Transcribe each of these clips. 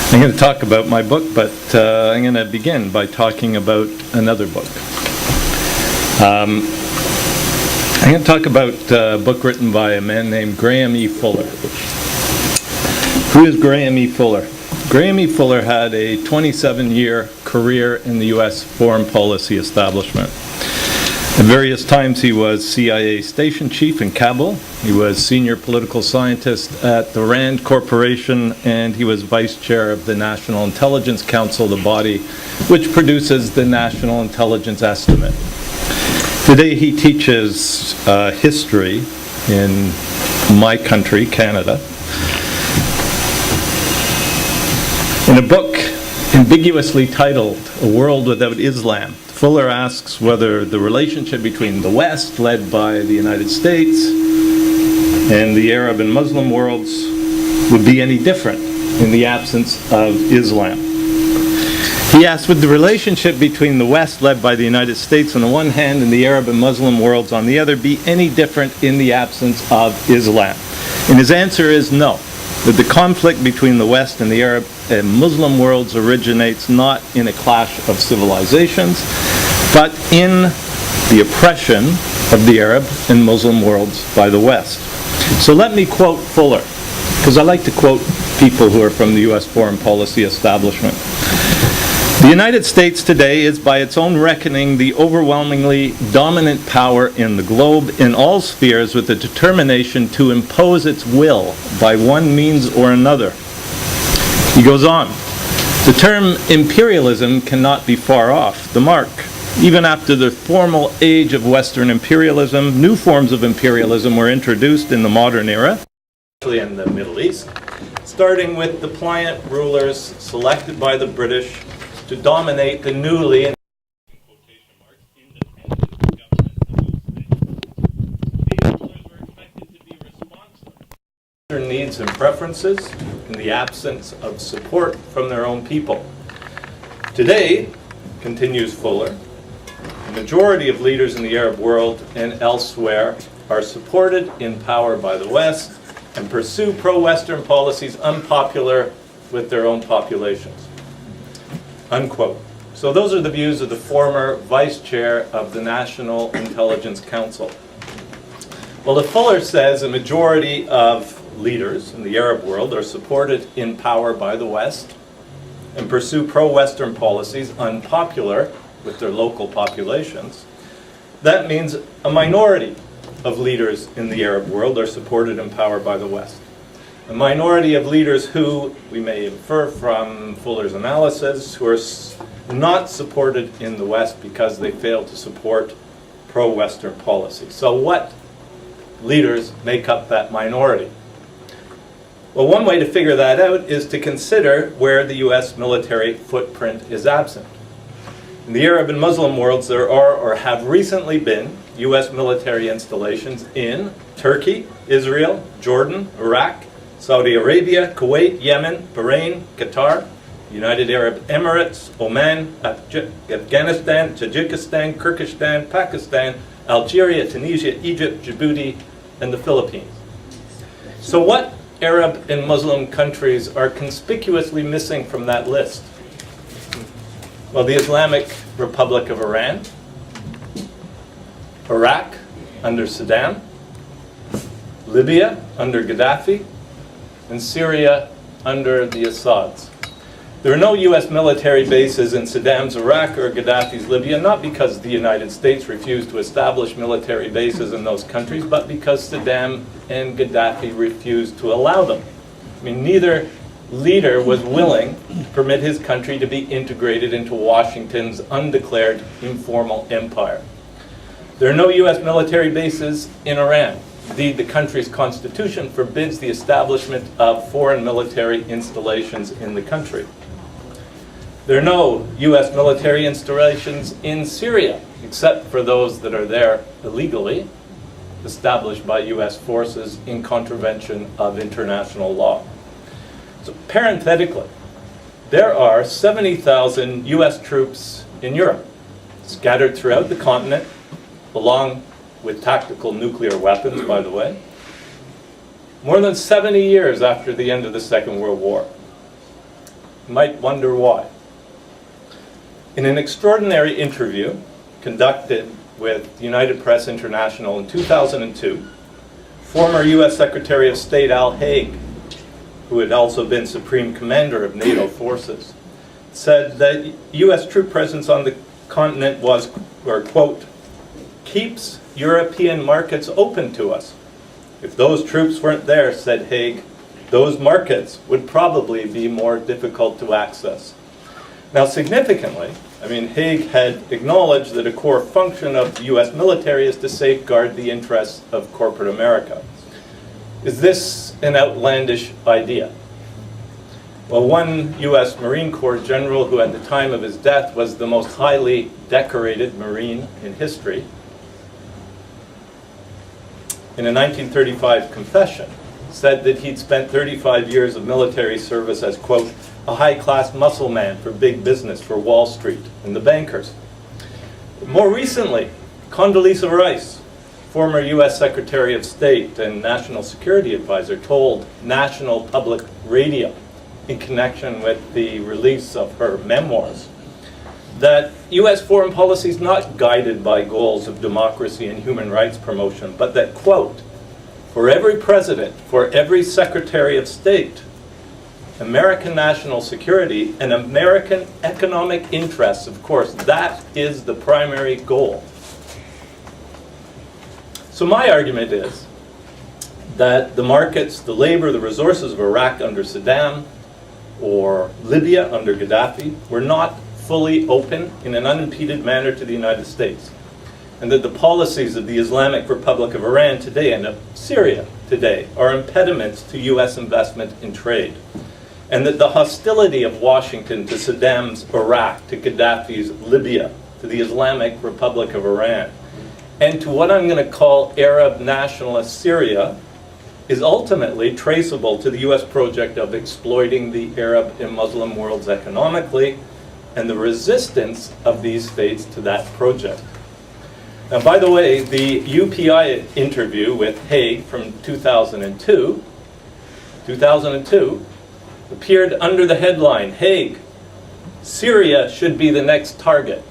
I'm going to talk about my book, but I'm going to begin by talking about another book. I'm going to talk about a book written by a man named Graham E. Fuller. Who is Graham E. Fuller? Graham E. Fuller had a 27-year career in the U.S. foreign policy establishment. At various times he was CIA station chief in Kabul, he was senior political scientist at the RAND Corporation, and he was vice chair of the National Intelligence Council, the body which produces the National Intelligence Estimate. Today he teaches history in my country, Canada. In a book ambiguously titled A World Without Islam, Fuller asks whether the relationship between the West, led by the United States, and the Arab and Muslim worlds would be any different in the absence of Islam. He asks, would the relationship between the West, led by the United States on the one hand, and the Arab and Muslim worlds on the other, be any different in the absence of Islam? And his answer is no. That the conflict between the West and the Arab and Muslim worlds originates not in a clash of civilizations, but in the oppression of the Arab and Muslim worlds by the West. So let me quote Fuller, because I like to quote people who are from the U.S. foreign policy establishment. The United States today is, by its own reckoning, the overwhelmingly dominant power in the globe in all spheres, with a determination to impose its will by one means or another. He goes on, the term imperialism cannot be far off the mark. Even after the formal age of Western imperialism, new forms of imperialism were introduced in the modern era, especially in the Middle East, starting with the pliant rulers selected by the British to dominate the newly independent government of those states. These rulers were expected to be responsive to their needs and preferences in the absence of support from their own people. Today, continues Fuller, the majority of leaders in the Arab world and elsewhere are supported in power by the West and pursue pro-Western policies unpopular with their own populations. Unquote. So those are the views of the former vice chair of the National Intelligence Council. Well, if Fuller says a majority of leaders in the Arab world are supported in power by the West and pursue pro-Western policies unpopular with their local populations, that means a minority of leaders in the Arab world are supported in power by the West. A minority of leaders who, we may infer from Fuller's analysis, who are not supported in the West because they fail to support pro-Western policy. So what leaders make up that minority? Well, one way to figure that out is to consider where the U.S. military footprint is absent. In the Arab and Muslim worlds, there are or have recently been U.S. military installations in Turkey, Israel, Jordan, Iraq, Saudi Arabia, Kuwait, Yemen, Bahrain, Qatar, United Arab Emirates, Oman, Afghanistan, Tajikistan, Kyrgyzstan, Pakistan, Algeria, Tunisia, Egypt, Djibouti, and the Philippines. So what Arab and Muslim countries are conspicuously missing from that list? Well, the Islamic Republic of Iran, Iraq under Saddam, Libya under Gaddafi, and Syria under the Assads. There are no U.S. military bases in Saddam's Iraq or Gaddafi's Libya, not because the United States refused to establish military bases in those countries, but because Saddam and Gaddafi refused to allow them. I mean, neither leader was willing to permit his country to be integrated into Washington's undeclared informal empire. There are no U.S. military bases in Iran. Indeed, the country's constitution forbids the establishment of foreign military installations in the country. There are no U.S. military installations in Syria, except for those that are there illegally, established by U.S. forces in contravention of international law. So parenthetically, there are 70,000 U.S. troops in Europe, scattered throughout the continent, along with tactical nuclear weapons, by the way, more than 70 years after the end of the Second World War. You might wonder why. In an extraordinary interview conducted with United Press International in 2002, former U.S. Secretary of State Al Haig, who had also been Supreme Commander of NATO forces, said that U.S. troop presence on the continent was, or quote, keeps European markets open to us. If those troops weren't there, said Haig, those markets would probably be more difficult to access. Now, significantly, Haig had acknowledged that a core function of the U.S. military is to safeguard the interests of corporate America. Is this an outlandish idea? Well, one U.S. Marine Corps general who at the time of his death was the most highly decorated Marine in history, in a 1935 confession, said that he'd spent 35 years of military service as, quote, a high-class muscle man for big business, for Wall Street and the bankers. More recently, Condoleezza Rice, former U.S. Secretary of State and National Security Advisor, told National Public Radio in connection with the release of her memoirs that U.S. foreign policy is not guided by goals of democracy and human rights promotion, but that, quote, for every president, for every Secretary of State, American national security and American economic interests, of course, that is the primary goal. So my argument is that the markets, the labor, the resources of Iraq under Saddam or Libya under Gaddafi were not fully open in an unimpeded manner to the United States, and that the policies of the Islamic Republic of Iran today and of Syria today are impediments to U.S. investment in trade, and that the hostility of Washington to Saddam's Iraq, to Gaddafi's Libya, to the Islamic Republic of Iran, and to what I'm going to call Arab nationalist Syria is ultimately traceable to the U.S. project of exploiting the Arab and Muslim worlds economically, and the resistance of these states to that project. Now, by the way, the UPI interview with Haig from 2002 appeared under the headline, Haig, Syria should be the next target.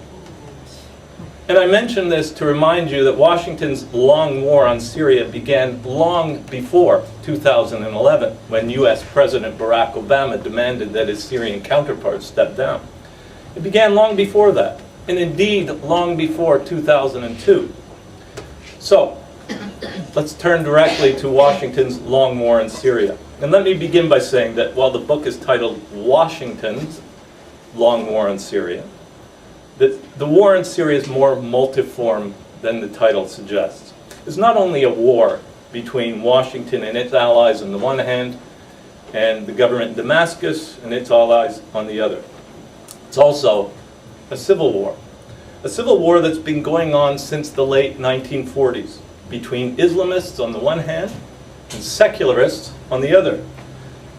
And I mention this to remind you that Washington's long war on Syria began long before 2011, when U.S. President Barack Obama demanded that his Syrian counterparts step down. It began long before that, and indeed long before 2002. So, let's turn directly to Washington's long war in Syria. And let me begin by saying that while the book is titled Washington's Long War in Syria, that the war in Syria is more multiform than the title suggests. It's not only a war between Washington and its allies on the one hand, and the government in Damascus and its allies on the other. It's also a civil war that's been going on since the late 1940s between Islamists on the one hand and secularists on the other.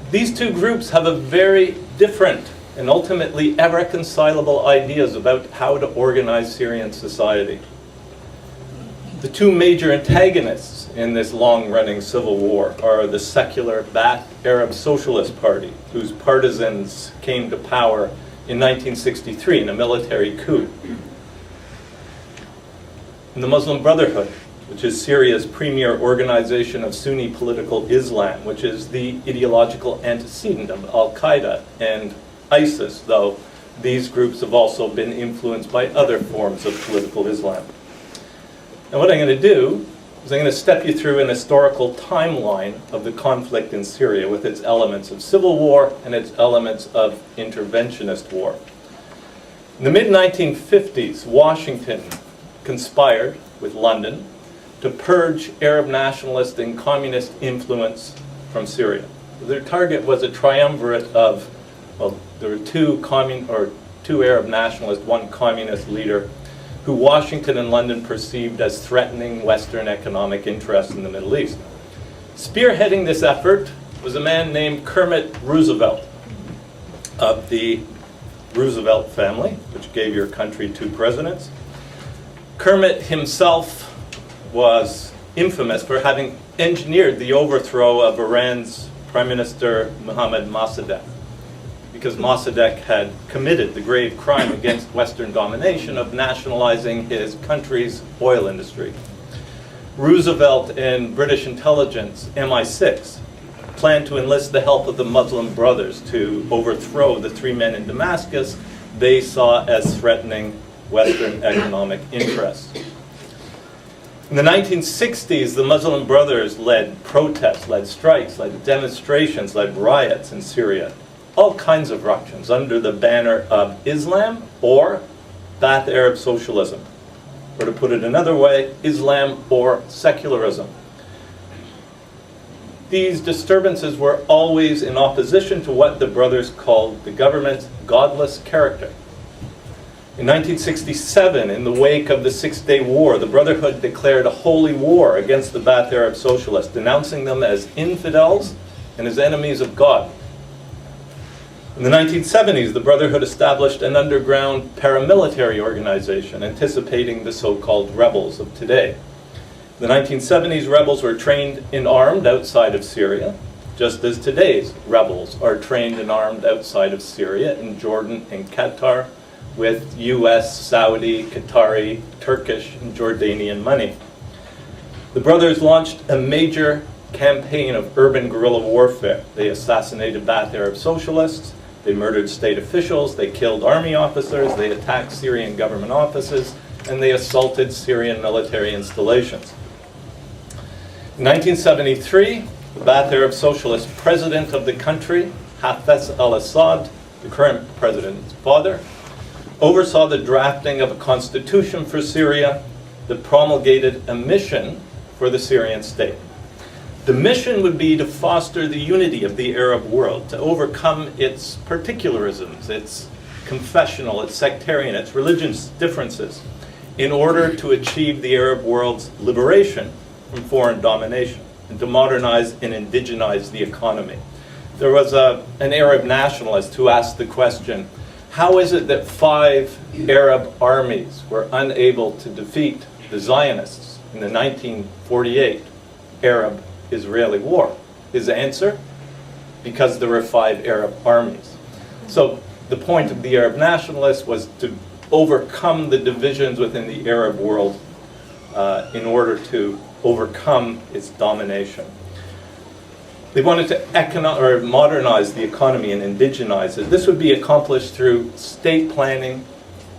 These two groups have a very different and ultimately irreconcilable ideas about how to organize Syrian society. The two major antagonists in this long-running civil war are the secular Ba'ath Arab Socialist Party, whose partisans came to power in 1963 in a military coup, and the Muslim Brotherhood, which is Syria's premier organization of Sunni political Islam, which is the ideological antecedent of Al-Qaeda and ISIS, though these groups have also been influenced by other forms of political Islam. And what I'm going to do is I'm going to step you through an historical timeline of the conflict in Syria with its elements of civil war and its elements of interventionist war. In the mid-1950s, Washington conspired with London to purge Arab nationalist and communist influence from Syria. Their target was a triumvirate of, well, there were two Arab nationalists, one communist leader, who Washington and London perceived as threatening Western economic interests in the Middle East. Spearheading this effort was a man named Kermit Roosevelt of the Roosevelt family, which gave your country two presidents. Kermit himself was infamous for having engineered the overthrow of Iran's Prime Minister Mohammad Mossadegh. because Mossadegh had committed the grave crime against Western domination of nationalizing his country's oil industry. Roosevelt and British intelligence, MI6, planned to enlist the help of the Muslim Brothers to overthrow the three men in Damascus they saw as threatening Western economic interests. In the 1960s, the Muslim Brothers led protests, led strikes, led demonstrations, led riots in Syria. All kinds of ructions under the banner of Islam or Ba'ath Arab socialism. Or to put it another way, Islam or secularism. These disturbances were always in opposition to what the brothers called the government's godless character. In 1967, in the wake of the Six-Day War, the Brotherhood declared a holy war against the Ba'ath Arab socialists, denouncing them as infidels and as enemies of God. In the 1970s, the Brotherhood established an underground paramilitary organization, anticipating the so-called rebels of today. In the 1970s, rebels were trained and armed outside of Syria, just as today's rebels are trained and armed outside of Syria, in Jordan and Qatar, with US, Saudi, Qatari, Turkish, and Jordanian money. The brothers launched a major campaign of urban guerrilla warfare. They assassinated Ba'ath Arab socialists, they murdered state officials, they killed army officers, they attacked Syrian government offices, and they assaulted Syrian military installations. In 1973, the Ba'ath Arab socialist president of the country, Hafez al-Assad, the current president's father, oversaw the drafting of a constitution for Syria that promulgated a mission for the Syrian state. The mission would be to foster the unity of the Arab world, to overcome its particularisms, its confessional, its sectarian, its religious differences, in order to achieve the Arab world's liberation from foreign domination, and to modernize and indigenize the economy. There was an Arab nationalist who asked the question, how is it that 5 Arab armies were unable to defeat the Zionists in the 1948 Arab-Israeli war? His answer, because there were 5 Arab armies. So the point of the Arab nationalists was to overcome the divisions within the Arab world in order to overcome its domination. They wanted to modernize the economy and indigenize it. This would be accomplished through state planning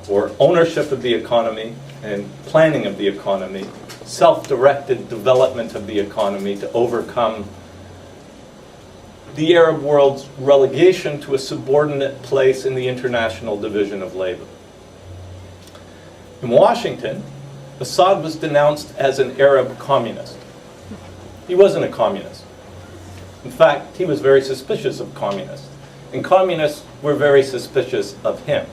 or ownership of the economy and planning of the economy, self-directed development of the economy to overcome the Arab world's relegation to a subordinate place in the international division of labor. In Washington, Assad was denounced as an Arab communist. He wasn't a communist. In fact, he was very suspicious of communists, and communists were very suspicious of him.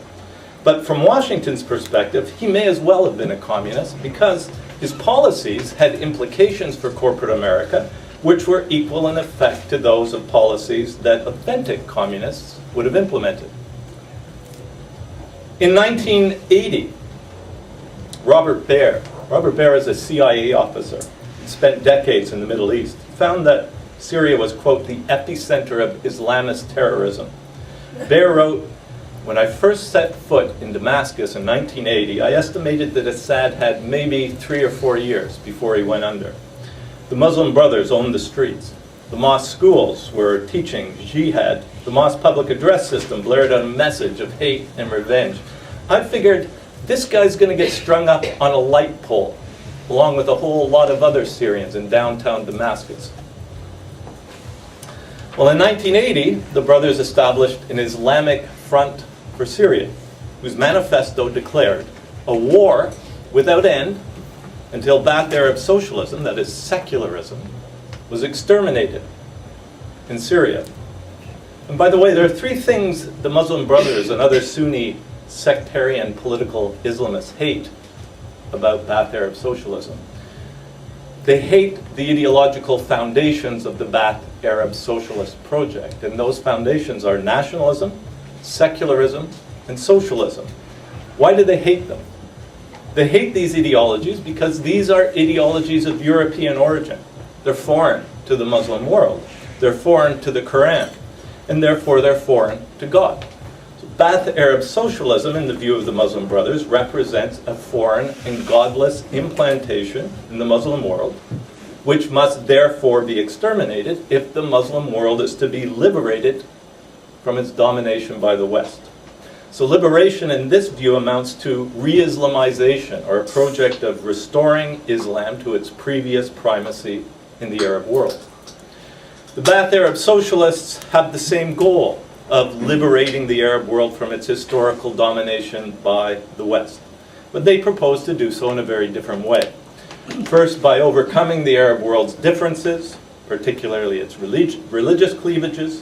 But from Washington's perspective, he may as well have been a communist because his policies had implications for corporate America, which were equal in effect to those of policies that authentic communists would have implemented. In 1980, Robert Baer is a CIA officer, spent decades in the Middle East, found that Syria was, quote, the epicenter of Islamist terrorism. Baer wrote, when I first set foot in Damascus in 1980, I estimated that Assad had maybe 3 or 4 years before he went under. The Muslim Brothers owned the streets. The mosque schools were teaching jihad. The mosque public address system blared out a message of hate and revenge. I figured this guy's going to get strung up on a light pole, along with a whole lot of other Syrians in downtown Damascus. Well, in 1980, the brothers established an Islamic Front for Syria, whose manifesto declared a war without end until Ba'ath Arab socialism, that is secularism, was exterminated in Syria. And by the way, there are 3 things the Muslim Brothers and other Sunni sectarian political Islamists hate about Ba'ath Arab socialism. They hate the ideological foundations of the Ba'ath Arab socialist project, and those foundations are nationalism, secularism, and socialism. Why do they hate them? They hate these ideologies because these are ideologies of European origin. They're foreign to the Muslim world. They're foreign to the Quran. and therefore they're foreign to God. So Ba'ath Arab socialism, in the view of the Muslim Brothers, represents a foreign and godless implantation in the Muslim world, which must therefore be exterminated if the Muslim world is to be liberated from its domination by the West. So liberation in this view amounts to re-Islamization, or a project of restoring Islam to its previous primacy in the Arab world. The Ba'ath Arab socialists have the same goal of liberating the Arab world from its historical domination by the West, but they propose to do so in a very different way. First, by overcoming the Arab world's differences, particularly its religious cleavages,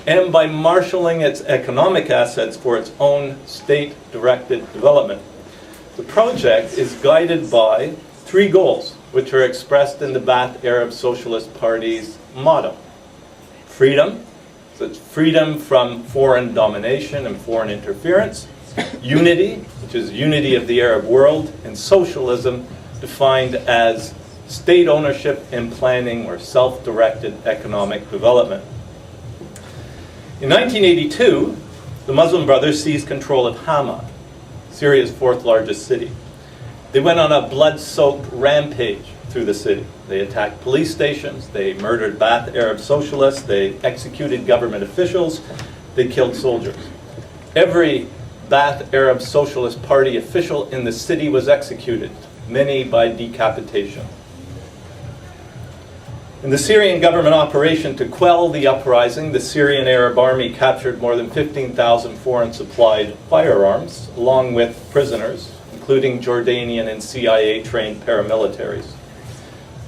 and by marshalling its economic assets for its own state-directed development. The project is guided by three goals, which are expressed in the Ba'ath Arab Socialist Party's motto. Freedom, so it's freedom from foreign domination and foreign interference. Unity, which is unity of the Arab world. And socialism, defined as state ownership and planning or self-directed economic development. In 1982, the Muslim Brothers seized control of Hama, Syria's fourth largest city. They went on a blood-soaked rampage through the city. They attacked police stations, they murdered Ba'ath Arab socialists, they executed government officials, they killed soldiers. Every Ba'ath Arab Socialist Party official in the city was executed, many by decapitation. In the Syrian government operation to quell the uprising, the Syrian Arab army captured more than 15,000 foreign-supplied firearms, along with prisoners, including Jordanian and CIA-trained paramilitaries.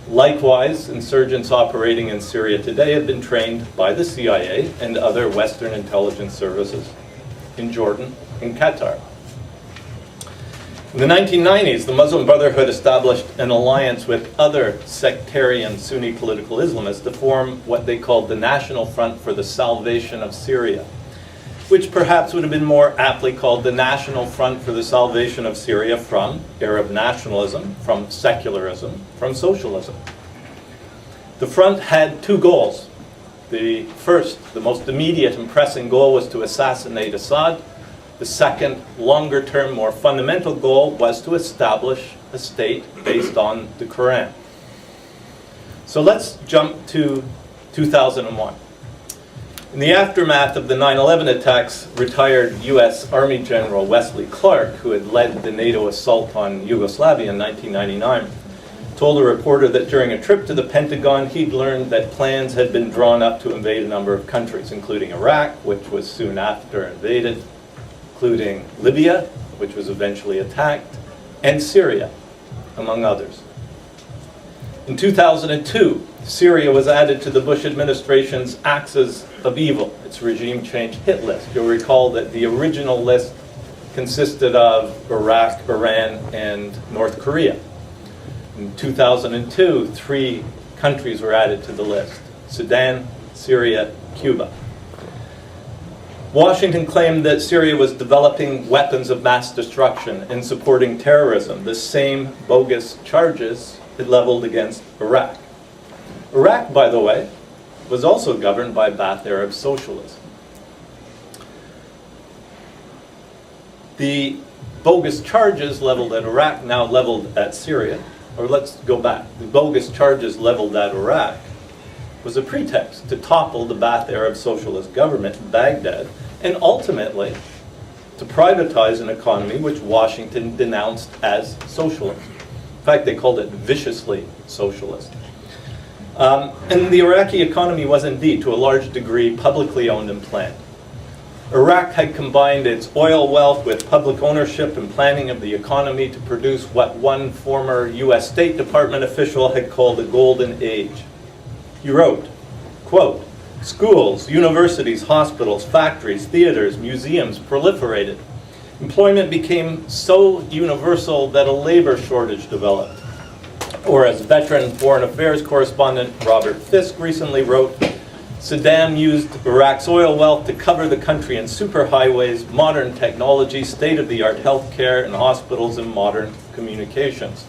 Likewise, insurgents operating in Syria today have been trained by the CIA and other Western intelligence services in Jordan and Qatar. In the 1990s, the Muslim Brotherhood established an alliance with other sectarian Sunni political Islamists to form what they called the National Front for the Salvation of Syria, which perhaps would have been more aptly called the National Front for the Salvation of Syria from Arab nationalism, from secularism, from socialism. The front had two goals. The first, the most immediate and pressing goal was to assassinate Assad. The second, longer-term, more fundamental goal was to establish a state based on the Quran. So let's jump to 2001. In the aftermath of the 9/11 attacks, retired U.S. Army General Wesley Clark, who had led the NATO assault on Yugoslavia in 1999, told a reporter that during a trip to the Pentagon, he'd learned that plans had been drawn up to invade a number of countries, including Iraq, which was soon after invaded, including Libya, which was eventually attacked, and Syria, among others. In 2002, Syria was added to the Bush administration's axis of evil, its regime change hit list. You'll recall that the original list consisted of Iraq, Iran, and North Korea. In 2002, 3 countries were added to the list: Sudan, Syria, Cuba. Washington claimed that Syria was developing weapons of mass destruction and supporting terrorism, the same bogus charges it leveled against Iraq. Iraq, by the way, was also governed by Ba'ath Arab socialism. The bogus charges leveled at Iraq, now leveled at Syria, or let's go back. The bogus charges leveled at Iraq was a pretext to topple the Ba'ath Arab socialist government in Baghdad, and ultimately to privatize an economy which Washington denounced as socialist. In fact, they called it viciously socialist. And the Iraqi economy was indeed, to a large degree, publicly owned and planned. Iraq had combined its oil wealth with public ownership and planning of the economy to produce what one former U.S. State Department official had called a golden age. He wrote, quote, "Schools, universities, hospitals, factories, theaters, museums proliferated. Employment became so universal that a labor shortage developed." Or as veteran foreign affairs correspondent Robert Fisk recently wrote, "Saddam used Iraq's oil wealth to cover the country in superhighways, modern technology, state-of-the-art healthcare and hospitals, and modern communications."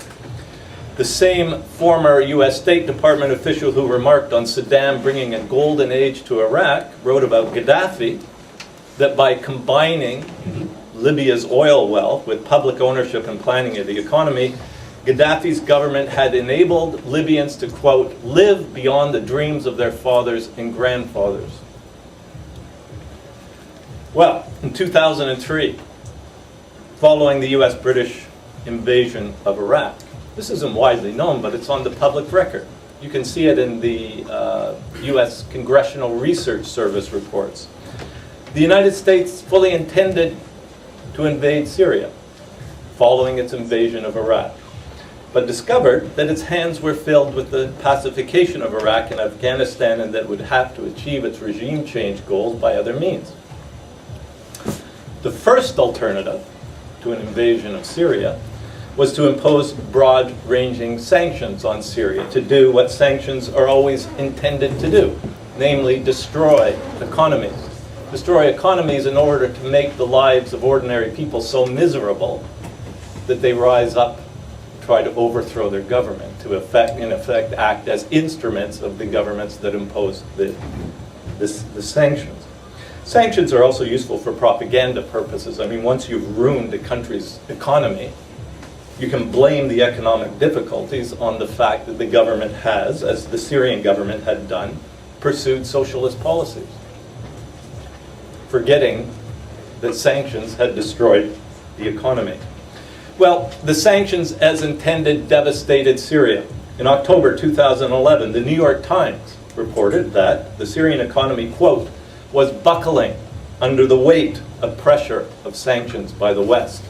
The same former US State Department official who remarked on Saddam bringing a golden age to Iraq wrote about Gaddafi that by combining Libya's oil wealth with public ownership and planning of the economy, Gaddafi's government had enabled Libyans to, quote, live beyond the dreams of their fathers and grandfathers. Well, in 2003, following the US-British invasion of Iraq, this isn't widely known, but it's on the public record. You can see it in the US Congressional Research Service reports. The United States fully intended to invade Syria following its invasion of Iraq, but discovered that its hands were filled with the pacification of Iraq and Afghanistan, and that it would have to achieve its regime change goals by other means. The first alternative to an invasion of Syria was to impose broad-ranging sanctions on Syria, to do what sanctions are always intended to do, namely destroy economies. Destroy economies in order to make the lives of ordinary people so miserable that they rise up, try to overthrow their government, to in effect act as instruments of the governments that impose the sanctions. Sanctions are also useful for propaganda purposes. I mean, once you've ruined a country's economy, you can blame the economic difficulties on the fact that the government has, as the Syrian government had done, pursued socialist policies, forgetting that sanctions had destroyed the economy. Well, the sanctions as intended devastated Syria. In October 2011, the New York Times reported that the Syrian economy, quote, was buckling under the weight of pressure of sanctions by the West.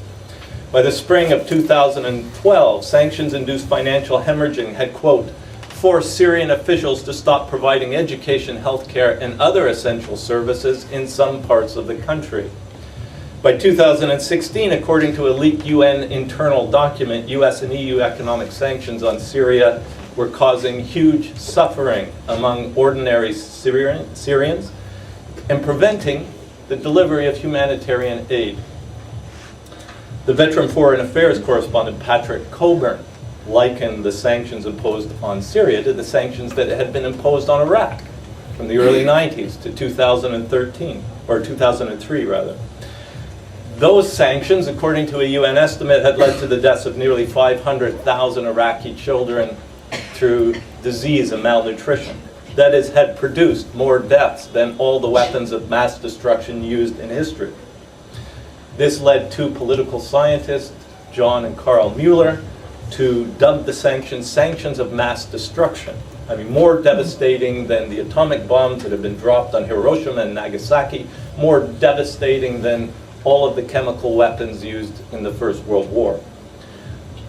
By the spring of 2012, sanctions-induced financial hemorrhaging had, quote, forced Syrian officials to stop providing education, healthcare, and other essential services in some parts of the country. By 2016, according to a leaked UN internal document, US and EU economic sanctions on Syria were causing huge suffering among ordinary Syrians and preventing the delivery of humanitarian aid. The veteran foreign affairs correspondent Patrick Coburn likened the sanctions imposed on Syria to the sanctions that had been imposed on Iraq from the early 90s to 2013, or 2003 rather. Those sanctions, according to a UN estimate, had led to the deaths of nearly 500,000 Iraqi children through disease and malnutrition. That is, had produced more deaths than all the weapons of mass destruction used in history. This led two political scientists, John and Carl Mueller, to dub the sanctions sanctions of mass destruction. I mean, more devastating than the atomic bombs that have been dropped on Hiroshima and Nagasaki, more devastating than all of the chemical weapons used in the First World War.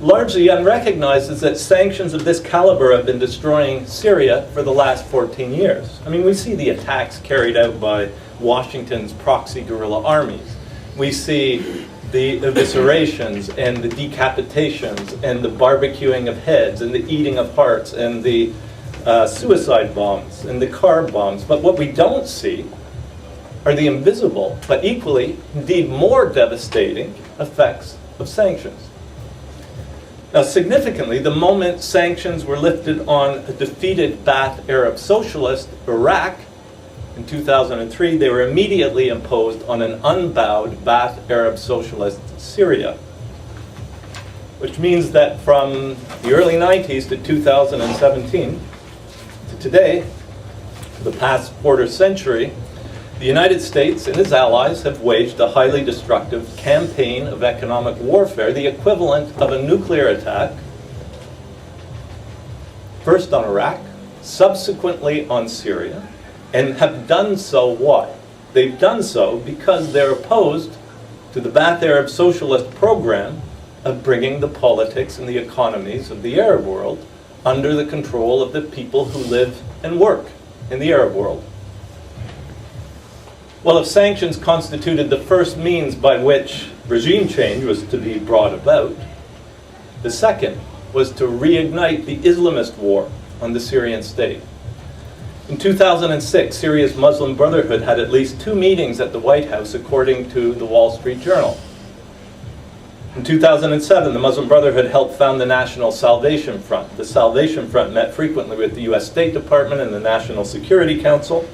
Largely unrecognized is that sanctions of this caliber have been destroying Syria for the last 14 years. I mean, we see the attacks carried out by Washington's proxy guerrilla armies. We see the eviscerations and the decapitations and the barbecuing of heads and the eating of hearts and the suicide bombs and the car bombs. But what we don't see are the invisible, but equally, indeed more devastating effects of sanctions. Now, significantly, the moment sanctions were lifted on a defeated Ba'ath Arab socialist, Iraq, in 2003, they were immediately imposed on an unbowed Ba'ath Arab socialist, Syria. Which means that from the early 90s to 2017, to today, the past quarter century, the United States and its allies have waged a highly destructive campaign of economic warfare, the equivalent of a nuclear attack, first on Iraq, subsequently on Syria, and have done so why? They've done so because they're opposed to the Ba'ath Arab socialist program of bringing the politics and the economies of the Arab world under the control of the people who live and work in the Arab world. Well, if sanctions constituted the first means by which regime change was to be brought about, the second was to reignite the Islamist war on the Syrian state. In 2006, Syria's Muslim Brotherhood had at least 2 meetings at the White House, according to the Wall Street Journal. In 2007, the Muslim Brotherhood helped found the National Salvation Front. The Salvation Front met frequently with the U.S. State Department and the National Security Council,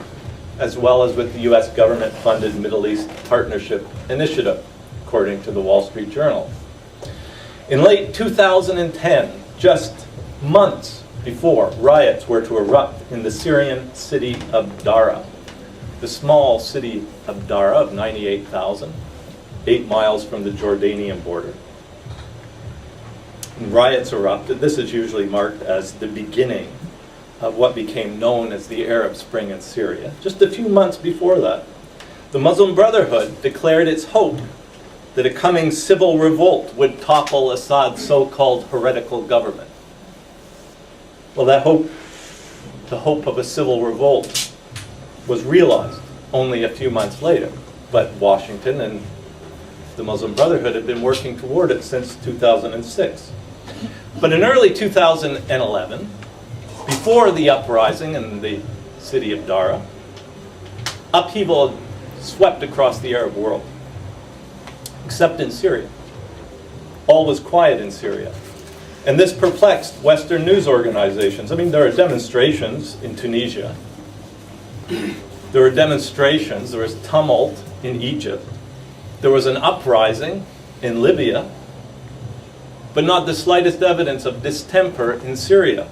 as well as with the U.S. government-funded Middle East Partnership Initiative, according to the Wall Street Journal. In late 2010, just months before riots were to erupt in the Syrian city of Dara, the small city of Dara of 98,000, 8 miles from the Jordanian border. And riots erupted. This is usually marked as the beginning of what became known as the Arab Spring in Syria. Just a few months before that, the Muslim Brotherhood declared its hope that a coming civil revolt would topple Assad's so-called heretical government. Well, the hope of a civil revolt was realized only a few months later, but Washington and the Muslim Brotherhood had been working toward it since 2006. But in early 2011, before the uprising in the city of Dara, upheaval swept across the Arab world, except in Syria. All was quiet in Syria. And this perplexed Western news organizations. I mean, there are demonstrations in Tunisia. There were demonstrations, there was tumult in Egypt. There was an uprising in Libya, but not the slightest evidence of distemper in Syria.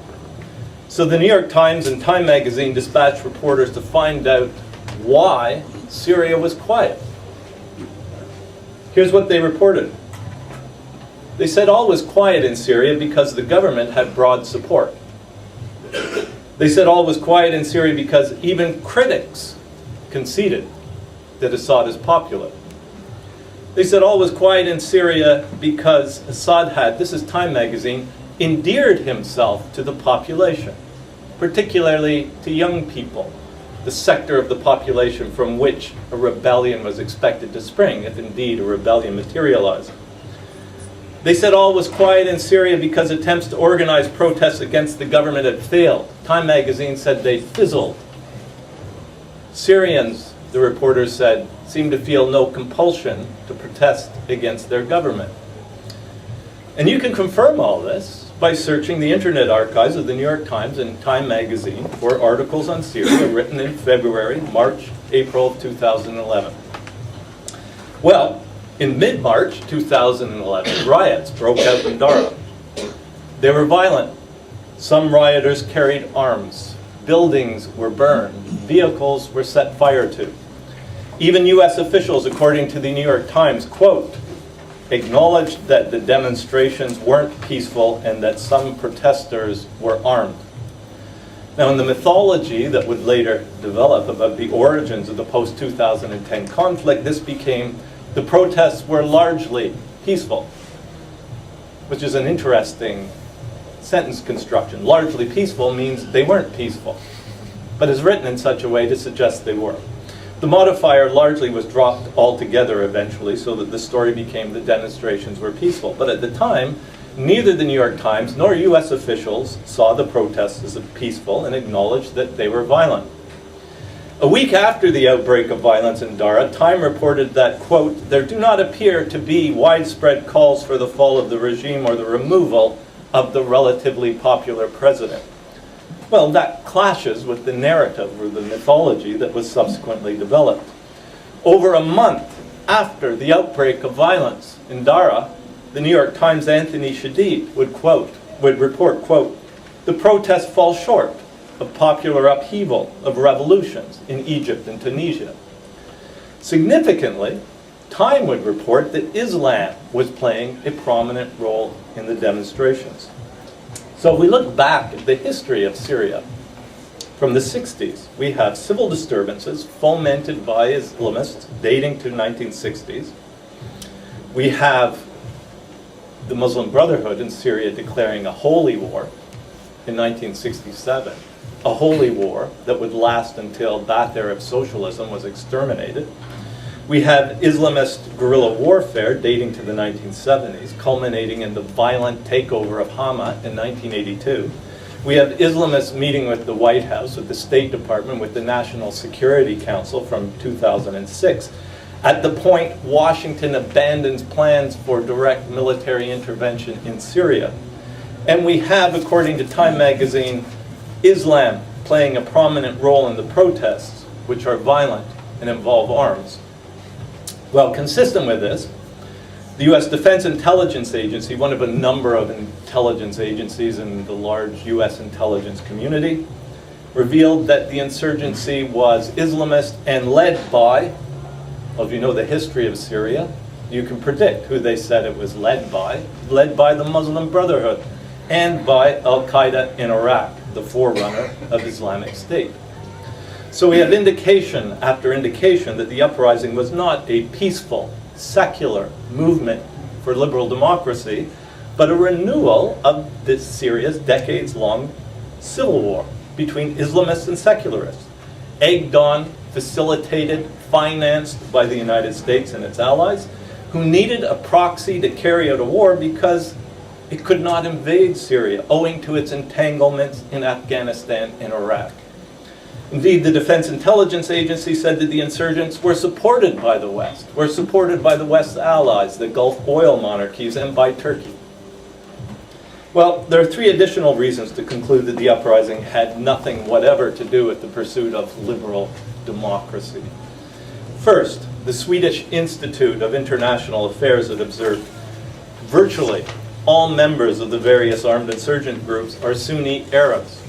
So the New York Times and Time magazine dispatched reporters to find out why Syria was quiet. Here's what they reported. They said all was quiet in Syria because the government had broad support. They said all was quiet in Syria because even critics conceded that Assad is popular. They said all was quiet in Syria because Assad had, this is Time magazine, endeared himself to the population, particularly to young people, the sector of the population from which a rebellion was expected to spring, if indeed a rebellion materialized. They said all was quiet in Syria because attempts to organize protests against the government had failed. Time magazine said they fizzled. Syrians, the reporters said, seemed to feel no compulsion to protest against their government. And you can confirm all this by searching the Internet archives of the New York Times and Time magazine for articles on Syria written in February, March, April of 2011. Well, in mid-March 2011, riots broke out in Dara. They were violent. Some rioters carried arms. Buildings were burned. Vehicles were set fire to. Even U.S. officials, according to the New York Times, quote, acknowledged that the demonstrations weren't peaceful and that some protesters were armed. Now, in the mythology that would later develop about the origins of the post-2010 conflict, this became the protests were largely peaceful, which is an interesting sentence construction. Largely peaceful means they weren't peaceful, but is written in such a way to suggest they were. The modifier largely was dropped altogether eventually so that the story became the demonstrations were peaceful. But at the time, neither the New York Times nor U.S. officials saw the protests as peaceful and acknowledged that they were violent. A week after the outbreak of violence in Dara, Time reported that, quote, there do not appear to be widespread calls for the fall of the regime or the removal of the relatively popular president. Well, that clashes with the narrative or the mythology that was subsequently developed. Over a month after the outbreak of violence in Dara, the New York Times' Anthony Shadid would report, quote, the protests fall short of popular upheaval of revolutions in Egypt and Tunisia. Significantly, Time would report that Islam was playing a prominent role in the demonstrations. So if we look back at the history of Syria, from the 60s, we have civil disturbances fomented by Islamists dating to 1960s. We have the Muslim Brotherhood in Syria declaring a holy war in 1967, a holy war that would last until Ba'ath Arab socialism was exterminated. We have Islamist guerrilla warfare dating to the 1970s, culminating in the violent takeover of Hama in 1982. We have Islamists meeting with the White House, with the State Department, with the National Security Council from 2006. at the point Washington abandons plans for direct military intervention in Syria. And we have, according to Time magazine, Islam playing a prominent role in the protests, which are violent and involve arms. Well, consistent with this, the U.S. Defense Intelligence Agency, one of a number of intelligence agencies in the large U.S. intelligence community, revealed that the insurgency was Islamist and led by, well, if you know the history of Syria, you can predict who they said it was led by the Muslim Brotherhood and by Al-Qaeda in Iraq, the forerunner of Islamic State. So we have indication after indication that the uprising was not a peaceful, secular movement for liberal democracy, but a renewal of Syria's decades-long civil war between Islamists and secularists, egged on, facilitated, financed by the United States and its allies, who needed a proxy to carry out a war because it could not invade Syria owing to its entanglements in Afghanistan and Iraq. Indeed, the Defense Intelligence Agency said that the insurgents were supported by the West, were supported by the West's allies, the Gulf oil monarchies, and by Turkey. Well, there are three additional reasons to conclude that the uprising had nothing whatever to do with the pursuit of liberal democracy. First, the Swedish Institute of International Affairs had observed virtually all members of the various armed insurgent groups are Sunni Arabs.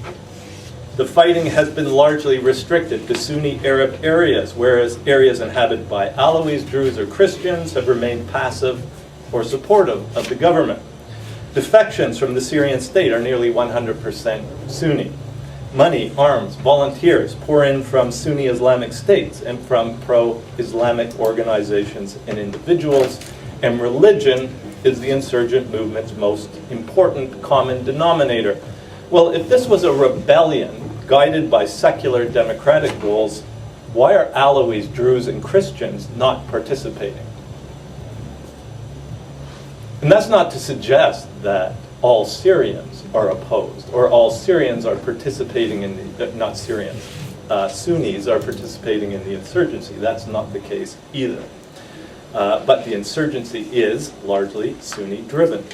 The fighting has been largely restricted to Sunni Arab areas, whereas areas inhabited by Alawis, Druze, or Christians have remained passive or supportive of the government. Defections from the Syrian state are nearly 100% Sunni. Money, arms, volunteers pour in from Sunni Islamic states and from pro-Islamic organizations and individuals, and religion is the insurgent movement's most important common denominator. Well, if this was a rebellion guided by secular democratic goals, why are Alawis, Druze, and Christians not participating? And that's not to suggest that all Syrians are opposed, or all Syrians are participating in the, not Syrians, Sunnis are participating in the insurgency. That's not the case either. But the insurgency is largely Sunni-driven.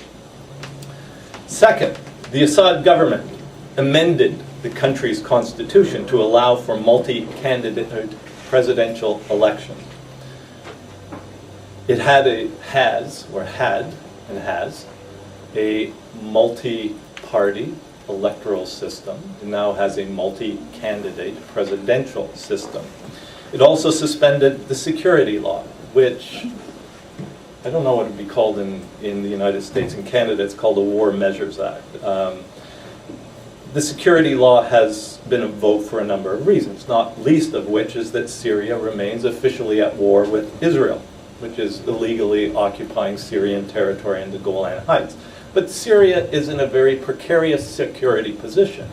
Second, the Assad government amended the country's constitution to allow for multi-candidate presidential elections. It had a multi-party electoral system. It now has a multi-candidate presidential system. It also suspended the security law, which I don't know what it would be called in the United States. In Canada, it's called the War Measures Act. The security law has been invoked for a number of reasons, not least of which is that Syria remains officially at war with Israel, which is illegally occupying Syrian territory in the Golan Heights. But Syria is in a very precarious security position.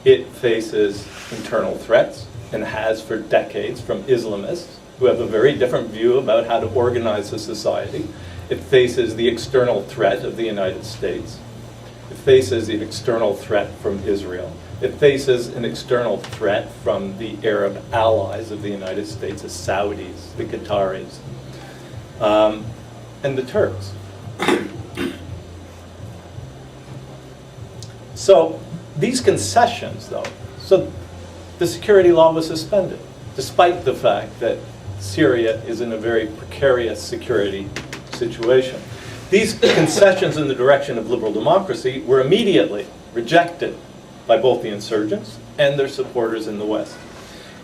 It faces internal threats, and has for decades, from Islamists, who have a very different view about how to organize a society. It faces the external threat of the United States. It faces the external threat from Israel. It faces an external threat from the Arab allies of the United States, the Saudis, the Qataris, and the Turks. So these concessions, though, so the security law was suspended, despite the fact that Syria is in a very precarious security situation. These concessions in the direction of liberal democracy were immediately rejected by both the insurgents and their supporters in the West.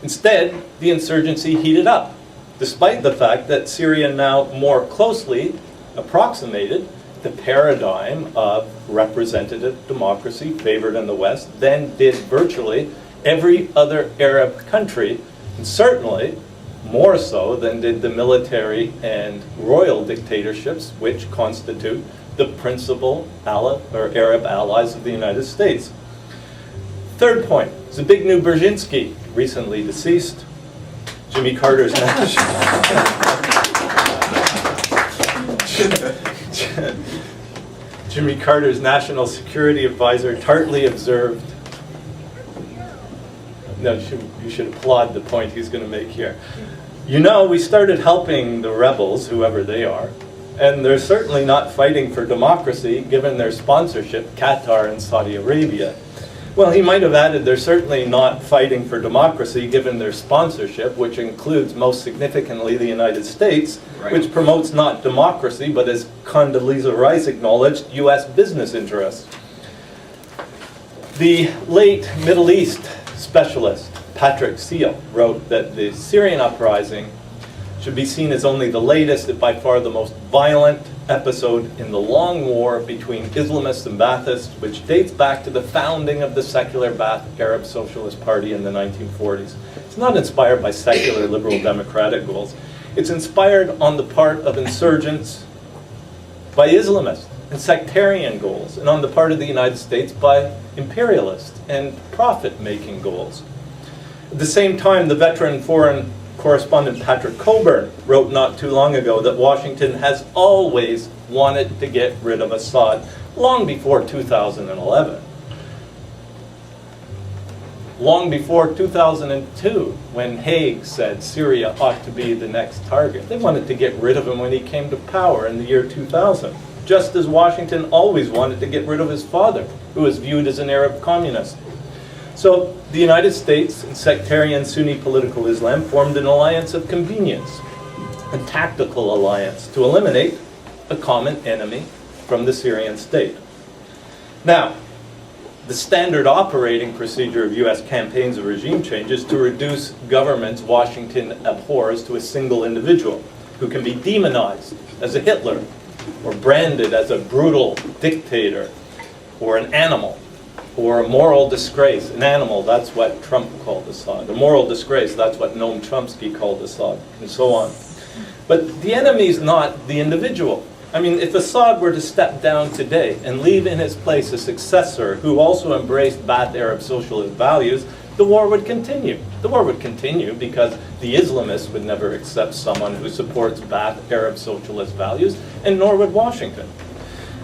Instead, the insurgency heated up, despite the fact that Syria now more closely approximated the paradigm of representative democracy favored in the West than did virtually every other Arab country, and certainly more so than did the military and royal dictatorships which constitute the principal Arab allies of the United States. Third point, Zbigniew Brzezinski, recently deceased, Jimmy Carter's Jimmy Carter's national security advisor tartly observed, no, you should applaud the point he's going to make here. You know, we started helping the rebels, whoever they are, and they're certainly not fighting for democracy given their sponsorship, Qatar and Saudi Arabia. Well, he might have added they're certainly not fighting for democracy given their sponsorship, which includes most significantly the United States, right, which promotes not democracy, but as Condoleezza Rice acknowledged, US business interests. The late Middle East specialist, Patrick Seal, wrote that the Syrian Uprising should be seen as only the latest and by far the most violent episode in the long war between Islamists and Baathists, which dates back to the founding of the secular Baath Arab Socialist Party in the 1940s. It's not inspired by secular liberal democratic goals. It's inspired on the part of insurgents by Islamist and sectarian goals, and on the part of the United States by imperialist and profit-making goals. At the same time, the veteran foreign correspondent Patrick Coburn wrote not too long ago that Washington has always wanted to get rid of Assad long before 2011. Long before 2002, when Haig said Syria ought to be the next target. They wanted to get rid of him when he came to power in the year 2000, just as Washington always wanted to get rid of his father, who was viewed as an Arab communist. So the United States and sectarian Sunni political Islam formed an alliance of convenience, a tactical alliance to eliminate a common enemy from the Syrian state. Now, the standard operating procedure of US campaigns of regime change is to reduce governments Washington abhors to a single individual who can be demonized as a Hitler or branded as a brutal dictator or an animal, or a moral disgrace. An animal, that's what Trump called Assad. A moral disgrace, that's what Noam Chomsky called Assad, and so on. But the enemy is not the individual. I mean, if Assad were to step down today and leave in his place a successor who also embraced Baath Arab socialist values, the war would continue. The war would continue because the Islamists would never accept someone who supports Baath Arab socialist values, and nor would Washington.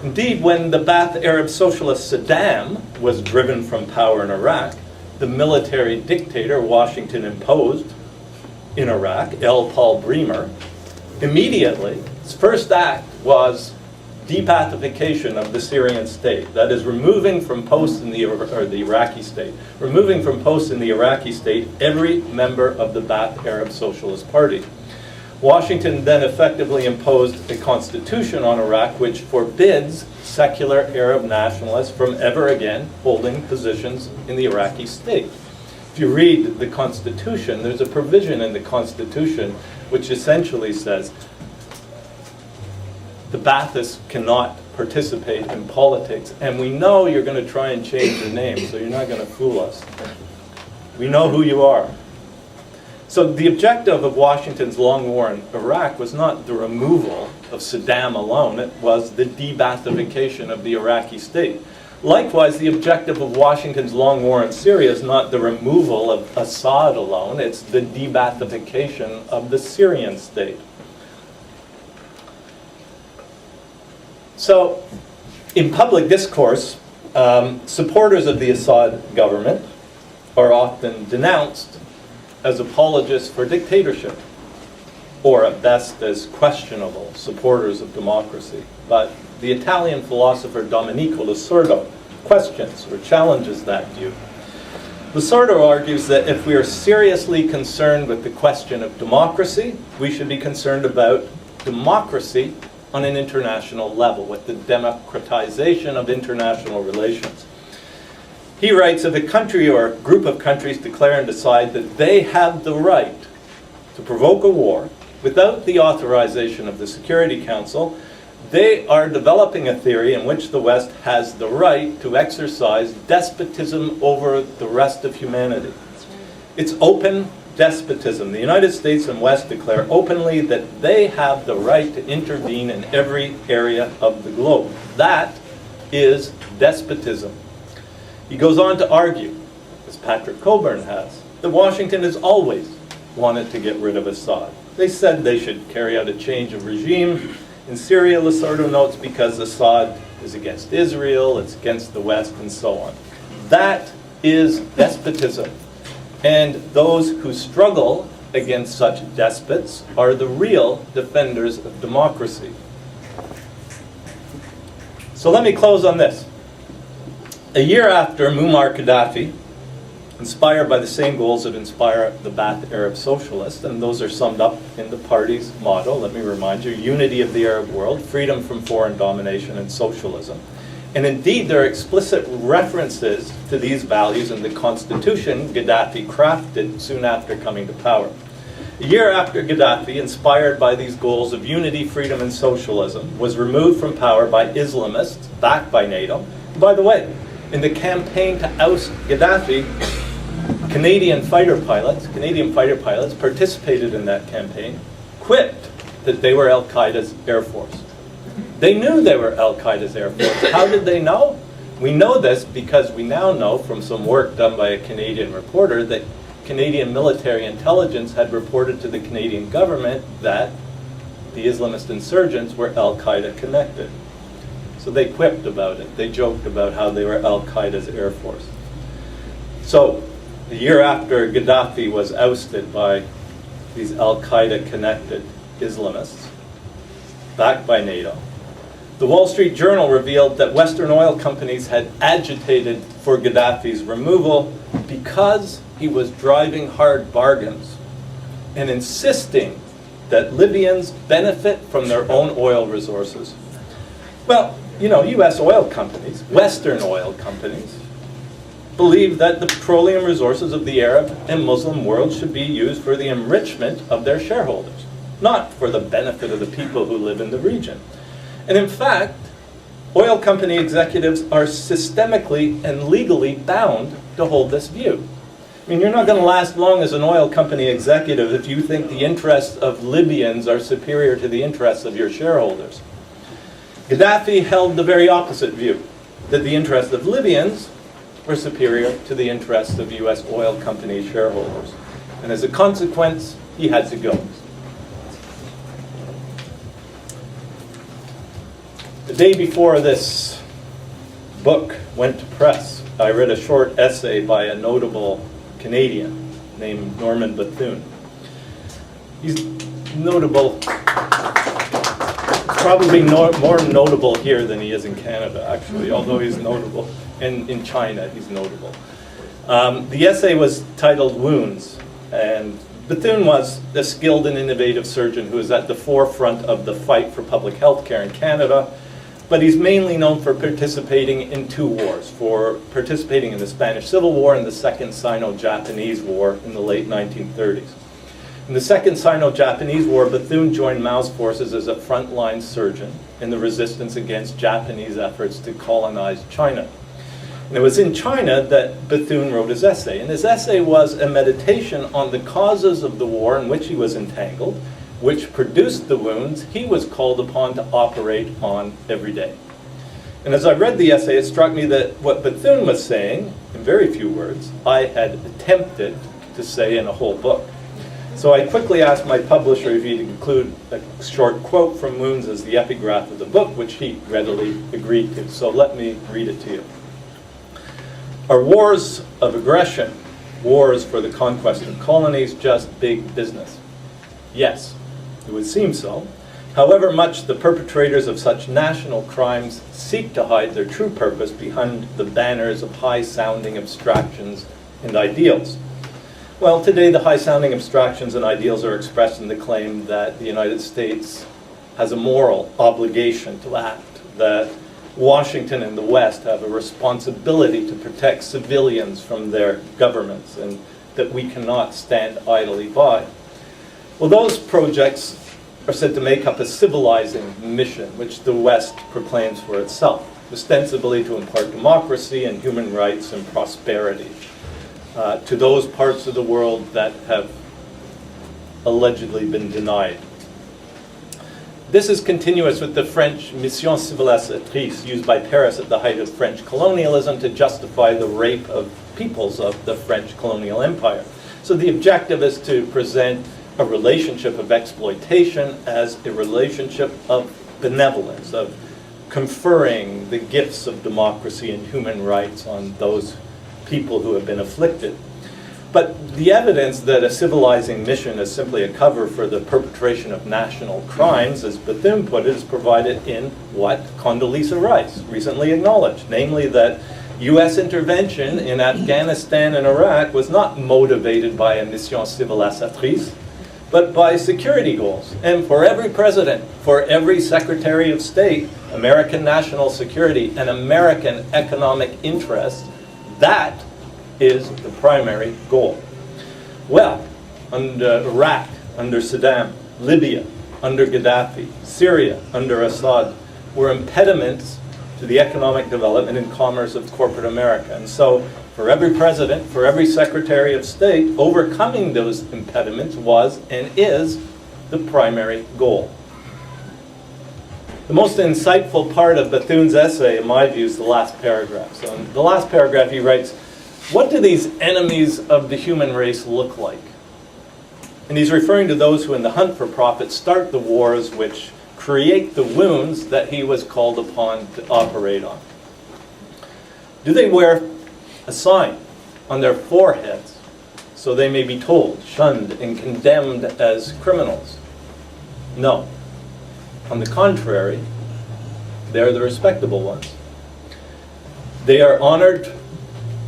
Indeed, when the Baath Arab socialist Saddam was driven from power in Iraq, the military dictator Washington imposed in Iraq, L. Paul Bremer, immediately, his first act was de-Baathification of the Syrian state. That is, removing from posts in the Iraqi state. Removing from posts in the Iraqi state every member of the Baath Arab Socialist Party. Washington then effectively imposed a constitution on Iraq which forbids secular Arab nationalists from ever again holding positions in the Iraqi state. If you read the constitution, there's a provision in the constitution which essentially says the Baathists cannot participate in politics, and we know you're going to try and change your name, so you're not going to fool us. We know who you are. So the objective of Washington's long war in Iraq was not the removal of Saddam alone, it was the de-Baathification of the Iraqi state. Likewise, the objective of Washington's long war in Syria is not the removal of Assad alone, it's the de-Baathification of the Syrian state. So, in public discourse, supporters of the Assad government are often denounced as apologists for dictatorship, or at best as questionable supporters of democracy. But the Italian philosopher Domenico Losordo questions or challenges that view. Losordo argues that if we are seriously concerned with the question of democracy, we should be concerned about democracy on an international level, with the democratization of international relations. He writes, if a country or a group of countries declare and decide that they have the right to provoke a war without the authorization of the Security Council, they are developing a theory in which the West has the right to exercise despotism over the rest of humanity. It's open despotism. The United States and West declare openly that they have the right to intervene in every area of the globe. That is despotism. He goes on to argue, as Patrick Coburn has, that Washington has always wanted to get rid of Assad. They said they should carry out a change of regime in Syria, Losordo notes, because Assad is against Israel, it's against the West, and so on. That is despotism. And those who struggle against such despots are the real defenders of democracy. So let me close on this. A year after Muammar Gaddafi, inspired by the same goals that inspire the Ba'ath Arab socialists, and those are summed up in the party's motto, let me remind you, unity of the Arab world, freedom from foreign domination, and socialism. And indeed, there are explicit references to these values in the constitution Gaddafi crafted soon after coming to power. A year after Gaddafi, inspired by these goals of unity, freedom, and socialism, was removed from power by Islamists backed by NATO. By the way, in the campaign to oust Gaddafi, Canadian fighter pilots participated in that campaign, quipped that they were Al-Qaeda's Air Force. They knew they were Al-Qaeda's Air Force. How did they know? We know this because we now know from some work done by a Canadian reporter that Canadian military intelligence had reported to the Canadian government that the Islamist insurgents were Al-Qaeda connected. So they quipped about it. They joked about how they were Al-Qaeda's Air Force. So a year after Gaddafi was ousted by these Al-Qaeda connected Islamists, backed by NATO, the Wall Street Journal revealed that Western oil companies had agitated for Gaddafi's removal because he was driving hard bargains and insisting that Libyans benefit from their own oil resources. Well, you know, U.S. oil companies, Western oil companies, believe that the petroleum resources of the Arab and Muslim world should be used for the enrichment of their shareholders, not for the benefit of the people who live in the region. And in fact, oil company executives are systemically and legally bound to hold this view. I mean, you're not going to last long as an oil company executive if you think the interests of Libyans are superior to the interests of your shareholders. Gaddafi held the very opposite view, that the interests of Libyans were superior to the interests of U.S. oil company shareholders. And as a consequence, he had to go. The day before this book went to press, I read a short essay by a notable Canadian named Norman Bethune. He's notable, probably more notable here than he is in Canada, actually, although he's notable. And in China, he's notable. The essay was titled Wounds, and Bethune was a skilled and innovative surgeon who is at the forefront of the fight for public health care in Canada, but he's mainly known for participating in two wars, for participating in the Spanish Civil War and the Second Sino-Japanese War in the late 1930s. In the Second Sino-Japanese War, Bethune joined Mao's forces as a frontline surgeon in the resistance against Japanese efforts to colonize China. And it was in China that Bethune wrote his essay. And his essay was a meditation on the causes of the war in which he was entangled, which produced the wounds he was called upon to operate on every day. And as I read the essay, it struck me that what Bethune was saying, in very few words, I had attempted to say in a whole book. So I quickly asked my publisher if he'd include a short quote from Wounds as the epigraph of the book, which he readily agreed to. So let me read it to you. Are wars of aggression, wars for the conquest of colonies, just big business? Yes, it would seem so. However much the perpetrators of such national crimes seek to hide their true purpose behind the banners of high-sounding abstractions and ideals. Well, today the high-sounding abstractions and ideals are expressed in the claim that the United States has a moral obligation to act, that Washington and the West have a responsibility to protect civilians from their governments, and that we cannot stand idly by. Well, those projects are said to make up a civilizing mission, which the West proclaims for itself, ostensibly to impart democracy and human rights and prosperity to those parts of the world that have allegedly been denied. This is continuous with the French mission civilisatrice used by Paris at the height of French colonialism to justify the rape of peoples of the French colonial empire. So the objective is to present a relationship of exploitation as a relationship of benevolence, of conferring the gifts of democracy and human rights on those people who have been afflicted. But the evidence that a civilizing mission is simply a cover for the perpetration of national crimes, as Bethune put it, is provided in what Condoleezza Rice recently acknowledged, namely that U.S. intervention in Afghanistan and Iraq was not motivated by a mission civilisatrice, but by security goals. And for every president, for every secretary of state, American national security and American economic interest, that is the primary goal. Well, under Iraq, under Saddam, Libya, under Gaddafi, Syria, under Assad, were impediments to the economic development and commerce of corporate America. And so, for every president, for every secretary of state, overcoming those impediments was and is the primary goal. The most insightful part of Bethune's essay, in my view, is the last paragraph. So in the last paragraph he writes, what do these enemies of the human race look like? And he's referring to those who in the hunt for profit start the wars which create the wounds that he was called upon to operate on. Do they wear a sign on their foreheads so they may be told, shunned, and condemned as criminals? No. On the contrary, they're the respectable ones. They are honored.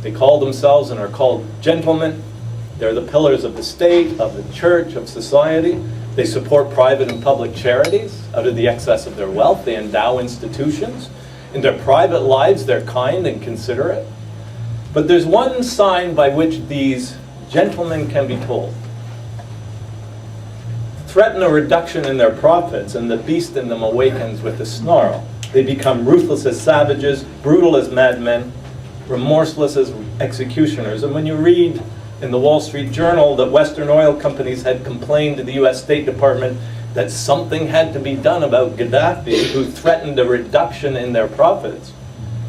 They call themselves and are called gentlemen. They're the pillars of the state, of the church, of society. They support private and public charities out of the excess of their wealth. They endow institutions. In their private lives, they're kind and considerate. But there's one sign by which these gentlemen can be told. Threaten a reduction in their profits, and the beast in them awakens with a snarl. They become ruthless as savages, brutal as madmen, remorseless as executioners. And when you read in the Wall Street Journal that Western oil companies had complained to the U.S. State Department that something had to be done about Gaddafi, who threatened a reduction in their profits,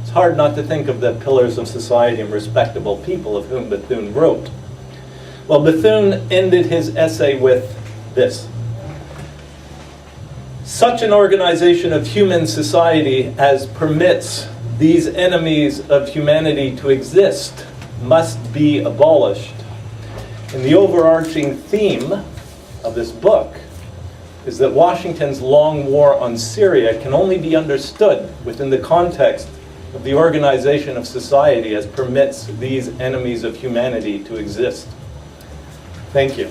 it's hard not to think of the pillars of society and respectable people of whom Bethune wrote. Well, Bethune ended his essay with this. Such an organization of human society as permits these enemies of humanity to exist must be abolished. And the overarching theme of this book is that Washington's long war on Syria can only be understood within the context of the organization of society as permits these enemies of humanity to exist. Thank you.